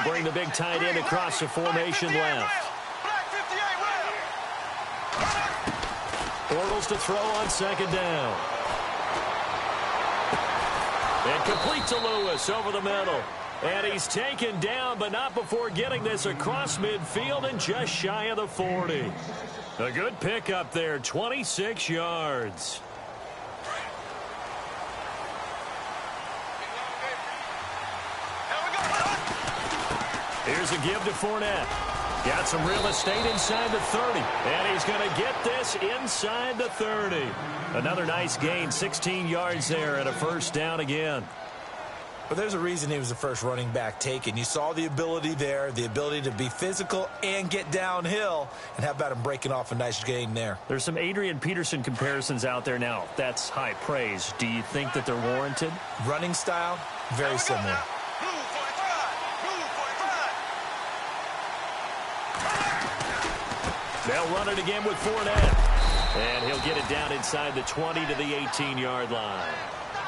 They'll bring the big tight end across the formation left. Bortles to throw on second down. And complete to Lewis over the middle. And he's taken down, but not before getting this across midfield and just shy of the 40. A good pickup there, 26 yards. Here's a give to Fournette. Got some real estate inside the 30. And he's going to get this inside the 30. Another nice gain, 16 yards there and a first down again. But there's a reason he was the first running back taken. You saw the ability there, the ability to be physical and get downhill. And how about him breaking off a nice gain there? There's some Adrian Peterson comparisons out there now. That's high praise. Do you think that they're warranted? Running style, very similar. They'll run it again with Fournette. And he'll get it down inside the 20 to the 18-yard line.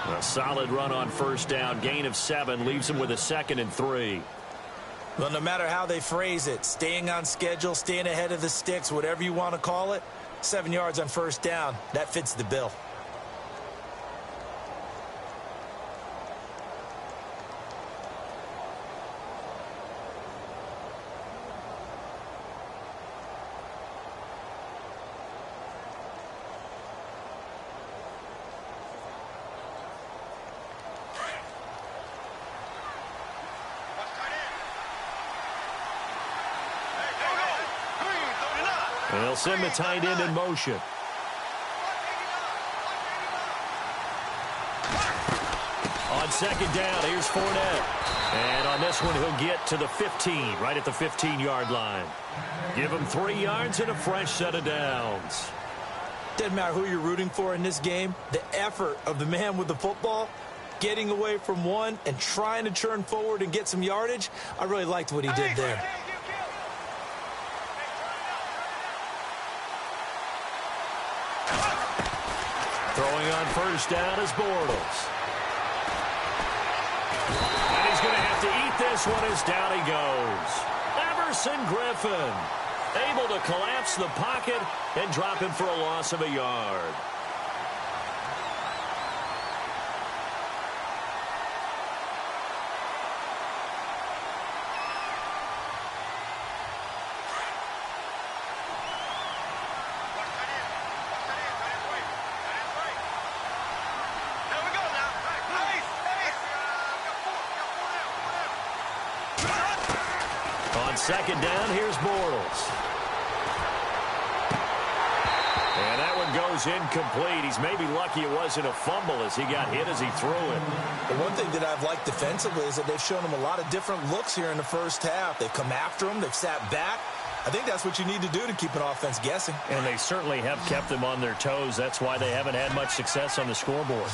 A solid run on first down. Gain of 7 leaves him with a 2nd and 3. Well, no matter how they phrase it, staying on schedule, staying ahead of the sticks, whatever you want to call it, 7 yards on first down, that fits the bill. They'll send the tight end in motion. On second down, here's Fournette. And on this one, he'll get to the 15, right at the 15-yard line. Give him 3 yards and a fresh set of downs. Doesn't matter who you're rooting for in this game. The effort of the man with the football, getting away from one and trying to churn forward and get some yardage, I really liked what he did there. Throwing on first down is Bortles. And he's going to have to eat this one as down he goes. Everson Griffin able to collapse the pocket and drop him for a loss of a yard. Second down, here's Bortles. And that one goes incomplete. He's maybe lucky it wasn't a fumble as he got hit as he threw it. The one thing that I've liked defensively is that they've shown him a lot of different looks here in the first half. They've come after him. They've sat back. I think that's what you need to do to keep an offense guessing. And they certainly have kept them on their toes. That's why they haven't had much success on the scoreboard.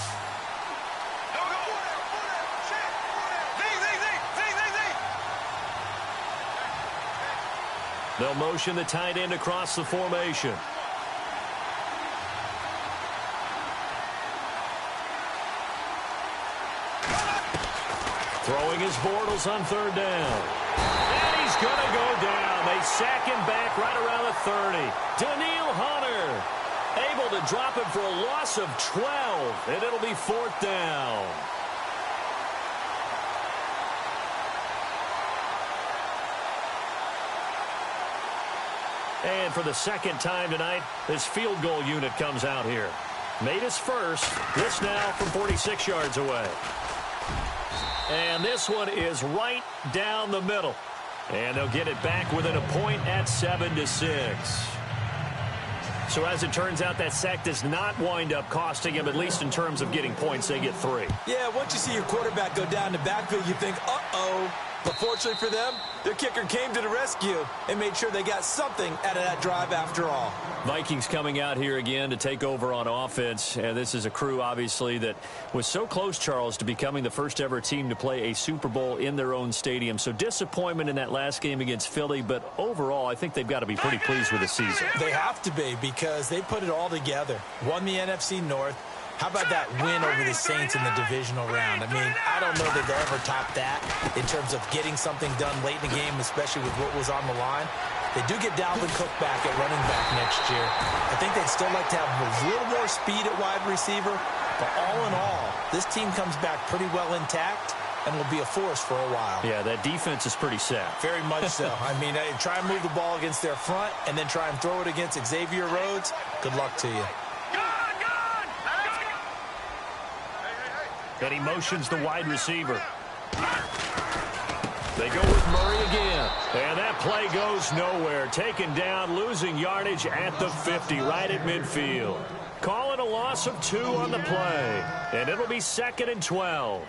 They'll motion the tight end across the formation. Throwing his Bortles on third down. And he's going to go down. They sack him back right around the 30. Daniil Hunter able to drop him for a loss of 12. And it'll be 4th down. And for the second time tonight, this field goal unit comes out here. Made his first. This now from 46 yards away. And this one is right down the middle. And they'll get it back within a point at 7-6. So as it turns out, that sack does not wind up costing him, at least in terms of getting points. They get 3. Yeah, once you see your quarterback go down the backfield, you think, uh-oh. But fortunately for them, their kicker came to the rescue and made sure they got something out of that drive after all. Vikings coming out here again to take over on offense. And this is a crew, obviously, that was so close, Charles, to becoming the first ever team to play a Super Bowl in their own stadium. So disappointment in that last game against Philly. But overall, I think they've got to be pretty pleased with the season. They have to be because they put it all together. Won the NFC North. How about that win over the Saints in the divisional round? I mean, I don't know that they'll ever top that in terms of getting something done late in the game, especially with what was on the line. They do get Dalvin Cook back at running back next year. I think they'd still like to have a little more speed at wide receiver. But all in all, this team comes back pretty well intact and will be a force for a while. Yeah, that defense is pretty set. Very much so. I mean, try and move the ball against their front and then try and throw it against Xavier Rhodes. Good luck to you. And he motions the wide receiver. They go with Murray again. And that play goes nowhere. Taken down, losing yardage at the 50, right at midfield. Call it a loss of 2 on the play. And it'll be 2nd and 12.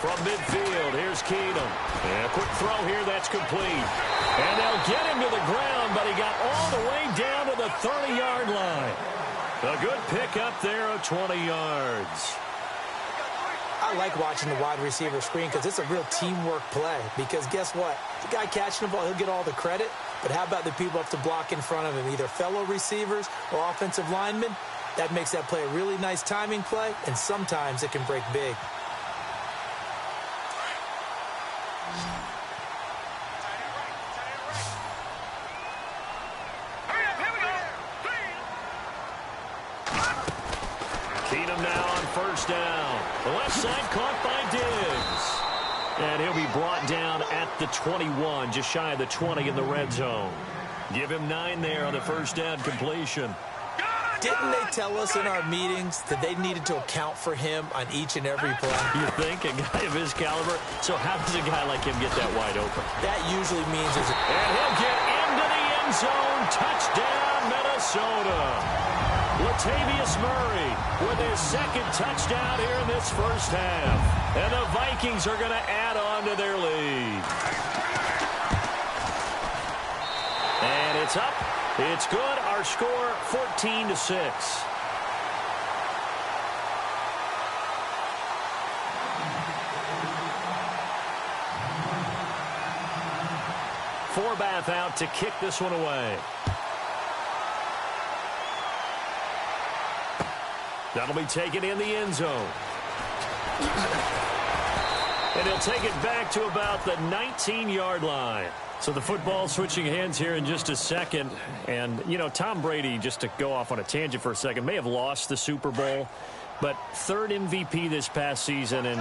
From midfield, here's Keenum. And a quick throw here, that's complete. And they'll get him to the ground, but he got all the way down to the 30-yard line. A good pick up there of 20 yards. I like watching the wide receiver screen because it's a real teamwork play. Because guess what? The guy catching the ball, he'll get all the credit. But how about the people up to block in front of him, either fellow receivers or offensive linemen? That makes that play a really nice timing play, and sometimes it can break big. Keenum now on first down. The left side caught by Diggs. And he'll be brought down at the 21, just shy of the 20 in the red zone. Give him 9 there on the first down completion. Didn't they tell us in our meetings that they needed to account for him on each and every play? You think? A guy of his caliber? So how does a guy like him get that wide open? That usually means there's a... And he'll get into the end zone. Touchdown, Minnesota. Latavius Murray with his 2nd touchdown here in this first half. And the Vikings are going to add on to their lead. And it's up. It's good. Our score, 14-6. Forbath out to kick this one away. That'll be taken in the end zone. And he'll take it back to about the 19-yard line. So the football switching hands here in just a second. And, you know, Tom Brady, just to go off on a tangent for a second, may have lost the Super Bowl. But 3rd MVP this past season, and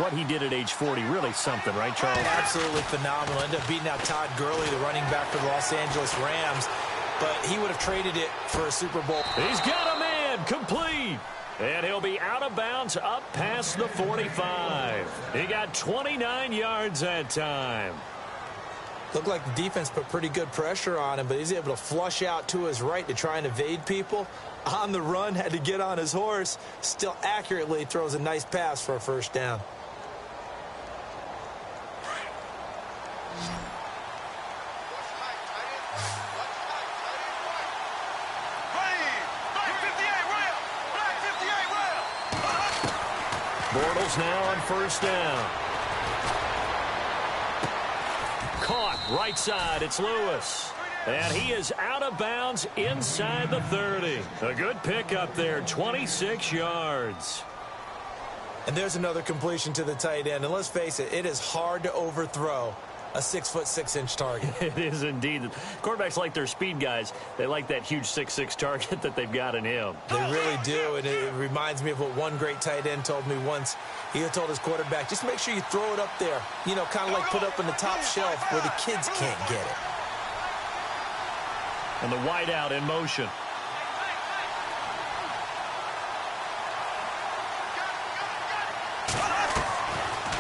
what he did at age 40, really something, right, Charles? Absolutely phenomenal. Ended up beating out Todd Gurley, the running back for the Los Angeles Rams. But he would have traded it for a Super Bowl. He's got a man, complete. And he'll be out of bounds up past the 45. He got 29 yards that time. Looked like the defense put pretty good pressure on him, but he's able to flush out to his right to try and evade people. On the run, had to get on his horse. Still accurately throws a nice pass for a first down. Bortles now on first down. Caught right side. It's Lewis. And he is out of bounds inside the 30. A good pick up there, 26 yards. And there's another completion to the tight end. And let's face it, it is hard to overthrow a 6'6" target. It is indeed. Quarterbacks like their speed guys. They like that huge 6'6" target that they've got in him. They really do, and it reminds me of what one great tight end told me once. He told his quarterback, just make sure you throw it up there, you know, kind of like put up on the top shelf where the kids can't get it. And the wideout in motion.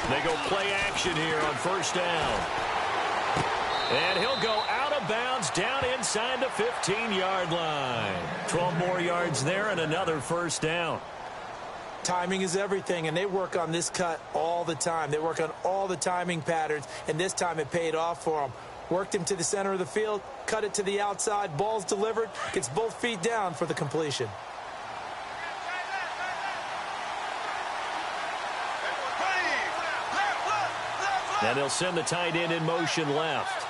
They go play action here on first down. And he'll go out of bounds down inside the 15-yard line. 12 more yards there and another first down. Timing is everything, and they work on this cut all the time. They work on all the timing patterns, and this time it paid off for them. Worked him to the center of the field, cut it to the outside, ball's delivered, gets both feet down for the completion. And they'll send the tight end in motion left.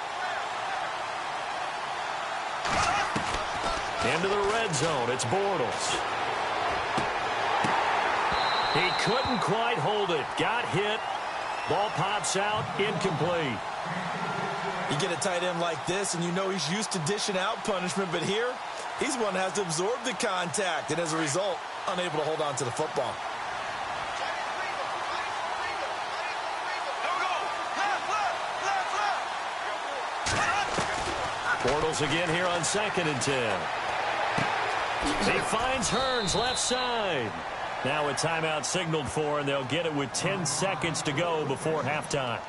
Into the red zone. It's Bortles. He couldn't quite hold it. Got hit. Ball pops out. Incomplete. You get a tight end like this, and you know he's used to dishing out punishment, but here, he's one that has to absorb the contact, and as a result, unable to hold on to the football. Bortles again here on 2nd and 10. He finds Hearns left side. Now a timeout signaled for, and they'll get it with 10 seconds to go before halftime.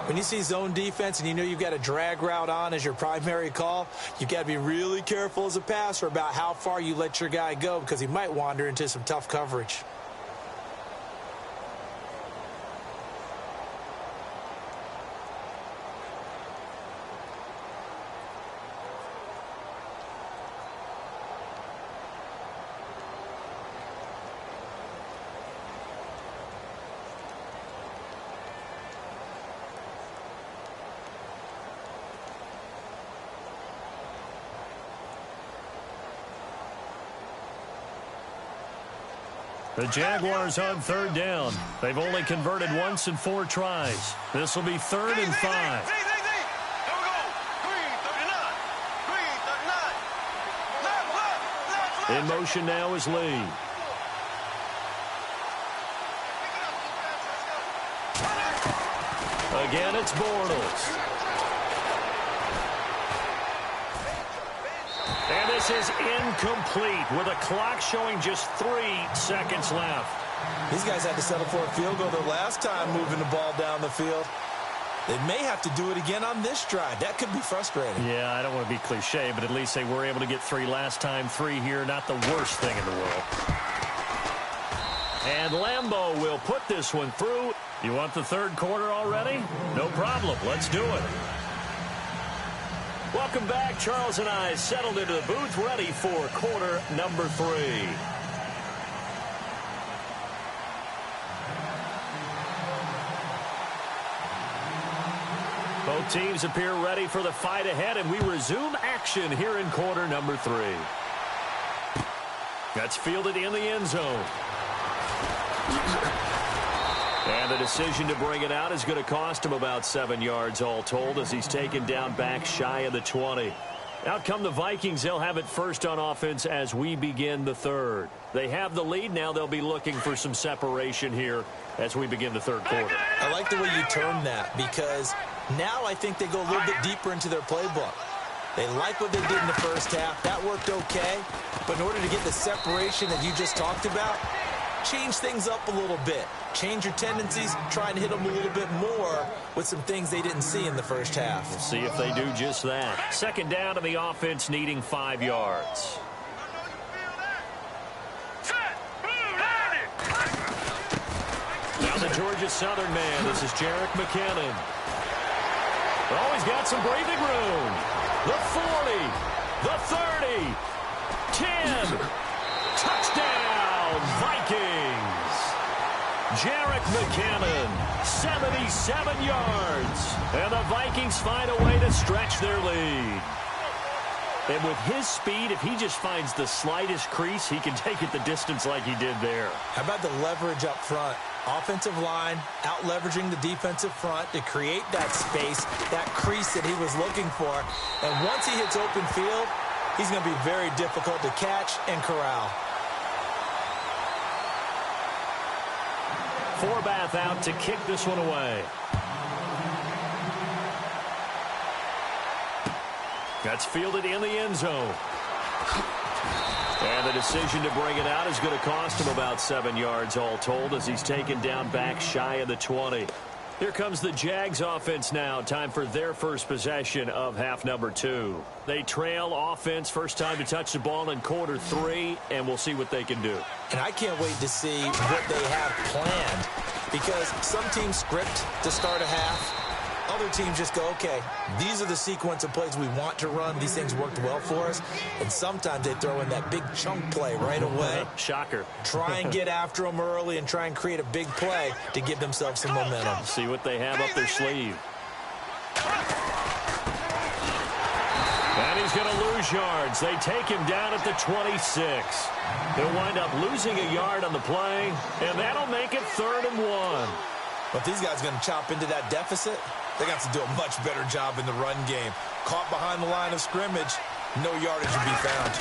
When you see zone defense and you know you've got a drag route on as your primary call, you've got to be really careful as a passer about how far you let your guy go because he might wander into some tough coverage. The Jaguars on 3rd down. They've only converted once in 4 tries. This will be 3rd and 5. In motion now is Lee. Again, it's Bortles. And this is incomplete with a clock showing just 3 seconds left. These guys had to settle for a field goal their last time moving the ball down the field. They may have to do it again on this drive. That could be frustrating. Yeah, I don't want to be cliche, but at least they were able to get 3 last time. 3 here, not the worst thing in the world. And Lambeau will put this one through. You want the 3rd quarter already? No problem. Let's do it. Welcome back. Charles and I settled into the booth, ready for quarter number 3. Both teams appear ready for the fight ahead, and we resume action here in quarter number 3. That's fielded in the end zone. And the decision to bring it out is going to cost him about 7 yards all told as he's taken down back shy of the 20. Out come the Vikings. They'll have it first on offense as we begin the 3rd. They have the lead. Now they'll be looking for some separation here as we begin the 3rd quarter. I like the way you turned that because now I think they go a little bit deeper into their playbook. They like what they did in the first half. That worked okay. But in order to get the separation that you just talked about, change things up a little bit. Change your tendencies, try and hit them a little bit more with some things they didn't see in the first half. We'll see if they do just that. 2nd down, and the offense needing 5 yards. Now the Georgia Southern man. This is Jerick McKinnon. Oh, he's got some breathing room. The 40, the 30, 10. Touchdown, Vikings. Jerick McKinnon, 77 yards. And the Vikings find a way to stretch their lead. And with his speed, if he just finds the slightest crease, he can take it the distance like he did there. How about the leverage up front? Offensive line out-leveraging the defensive front to create that space, that crease that he was looking for. And once he hits open field, he's going to be very difficult to catch and corral. Forbath out to kick this one away. That's fielded in the end zone. And the decision to bring it out is going to cost him about 7 yards all told as he's taken down back shy of the 20. Here comes the Jags offense now. Time for their first possession of half number 2. They trail offense, first time to touch the ball in quarter 3, and we'll see what they can do. And I can't wait to see what they have planned because some teams script to start a half. Other teams just go, okay, these are the sequence of plays we want to run. These things worked well for us. And sometimes they throw in that big chunk play right away. Shocker. Try and get after them early and try and create a big play to give themselves some momentum. See what they have up their sleeve. And he's going to lose yards. They take him down at the 26. He'll wind up losing a yard on the play, and that'll make it 3rd and 1. But these guys are going to chop into that deficit. They got to do a much better job in the run game. Caught behind the line of scrimmage, no yardage to be found.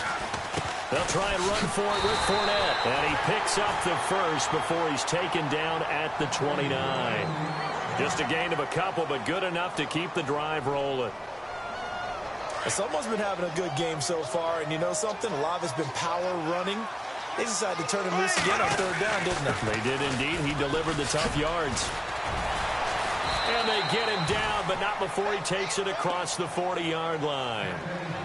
They'll try and run for it with Fournette. And he picks up the first before he's taken down at the 29. Just a gain of a couple, but good enough to keep the drive rolling. Someone's been having a good game so far, and you know something? A lot of it's been power running. They decided to turn him loose again on 3rd down, didn't they? They did indeed. He delivered the tough yards. And they get him down, but not before he takes it across the 40-yard line.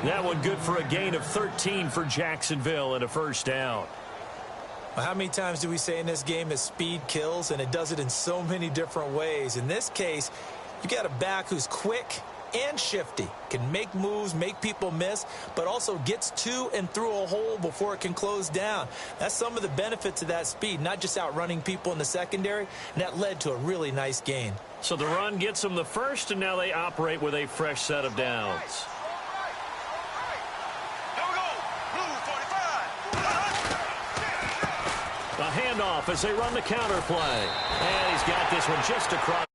That one good for a gain of 13 for Jacksonville and a 1st down. Well, how many times do we say in this game that speed kills, and it does it in so many different ways? In this case, you got a back who's quick and shifty, can make moves, make people miss, but also gets to and through a hole before it can close down. That's some of the benefits of that speed, not just outrunning people in the secondary, and that led to a really nice gain. So the run gets them the first, and now they operate with a fresh set of downs. A handoff as they run the counter play. And he's got this one just across